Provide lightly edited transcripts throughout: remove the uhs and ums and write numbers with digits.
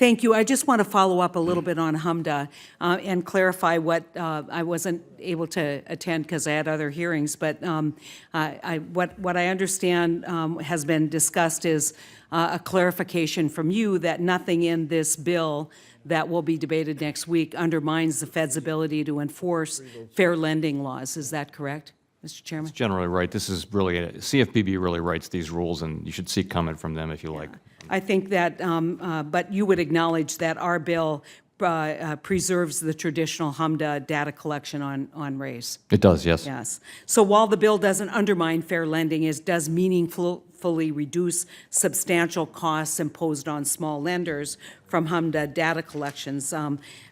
Thank you. I just want to follow up a little bit on HMDA and clarify what I wasn't able to attend because I had other hearings, but what I understand has been discussed is a clarification from you that nothing in this bill that will be debated next week undermines the Fed's ability to enforce fair lending laws. Is that correct, Mr. Chairman? That's generally right. This is really, CFPB really writes these rules, and you should seek comment from them if you like. I think that, but you would acknowledge that our bill preserves the traditional HMDA data collection on race. It does, yes. Yes. So while the bill doesn't undermine fair lending, it does meaningfully reduce substantial costs imposed on small lenders from HMDA data collections.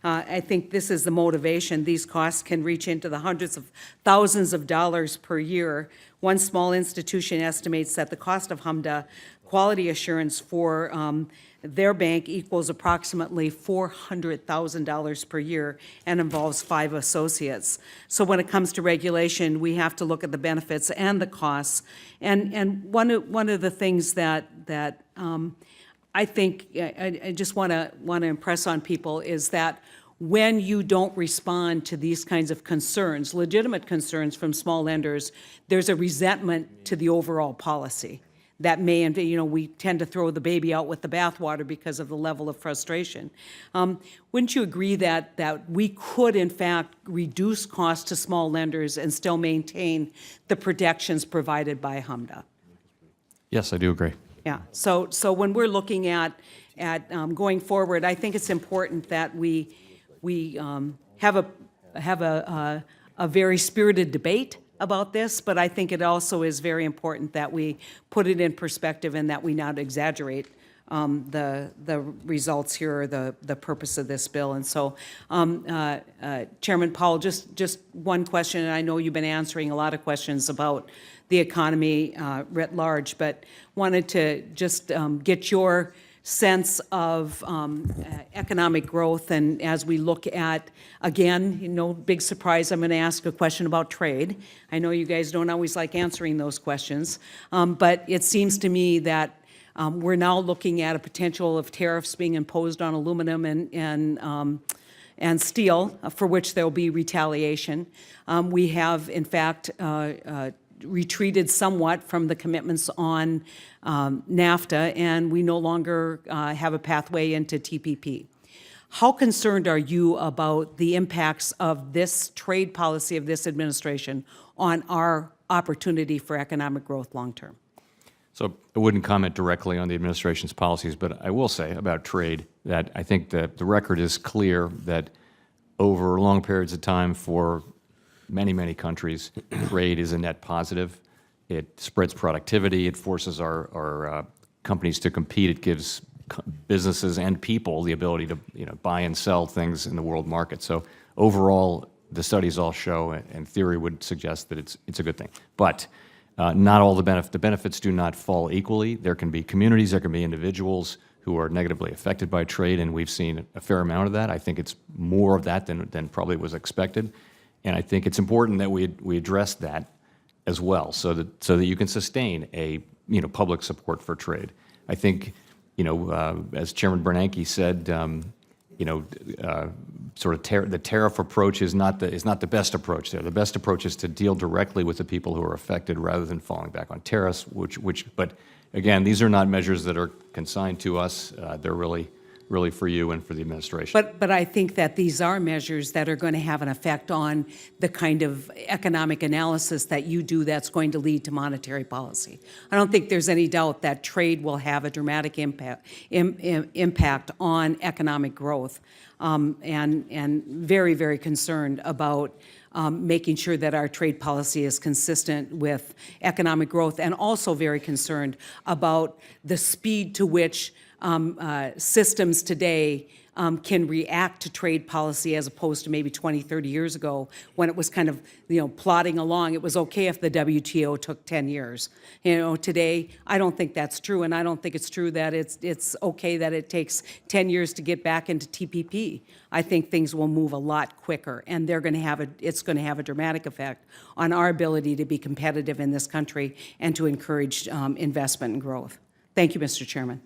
I think this is the motivation. These costs can reach into the hundreds of thousands of dollars per year. One small institution estimates that the cost of HMDA quality assurance for their bank equals approximately $400,000 per year and involves 5 associates. So when it comes to regulation, we have to look at the benefits and the costs. And one of the things that I think I just want to impress on people is that when you don't respond to these kinds of concerns, legitimate concerns from small lenders, there's a resentment to the overall policy. That may, we tend to throw the baby out with the bathwater because of the level of frustration. Wouldn't you agree that we could, in fact, reduce costs to small lenders and still maintain the protections provided by HMDA? Yes, I do agree. Yeah. So when we're looking at going forward, I think it's important that we have a very spirited debate about this, but I think it also is very important that we put it in perspective and that we not exaggerate the results here or the purpose of this bill. And so, Chairman Powell, just one question, and I know you've been answering a lot of questions about the economy writ large, but wanted to just get your sense of economic growth. And as we look at, again, big surprise, I'm going to ask a question about trade. I know you guys don't always like answering those questions, but it seems to me that we're now looking at a potential of tariffs being imposed on aluminum and steel, for which there will be retaliation. We have, in fact, retreated somewhat from the commitments on NAFTA, and we no longer have a pathway into TPP. How concerned are you about the impacts of this trade policy of this administration on our opportunity for economic growth long term? So I wouldn't comment directly on the administration's policies, but I will say about trade that I think that the record is clear that over long periods of time for many, many countries, trade is a net positive. It spreads productivity. It forces our companies to compete. It gives businesses and people the ability to buy and sell things in the world market. So overall, the studies all show, and theory would suggest that it's a good thing. But not all the benefits do not fall equally. There can be communities, there can be individuals who are negatively affected by trade, and we've seen a fair amount of that. I think it's more of that than probably was expected. And I think it's important that we address that as well, so that you can sustain a public support for trade. I think as Chairman Bernanke said, the tariff approach is not the best approach there. The best approach is to deal directly with the people who are affected rather than falling back on tariffs. But again, these are not measures that are consigned to us. They're really for you and for the administration. But I think that these are measures that are going to have an effect on the kind of economic analysis that you do that's going to lead to monetary policy. I don't think there's any doubt that trade will have a dramatic impact on economic growth, and very, very concerned about making sure that our trade policy is consistent with economic growth, and also very concerned about the speed to which systems today can react to trade policy as opposed to maybe 20, 30 years ago when it was kind of, plodding along. It was okay if the WTO took 10 years. Today, I don't think that's true, and I don't think it's true that it's okay that it takes 10 years to get back into TPP. I think things will move a lot quicker, and it's going to have a dramatic effect on our ability to be competitive in this country and to encourage investment and growth. Thank you, Mr. Chairman.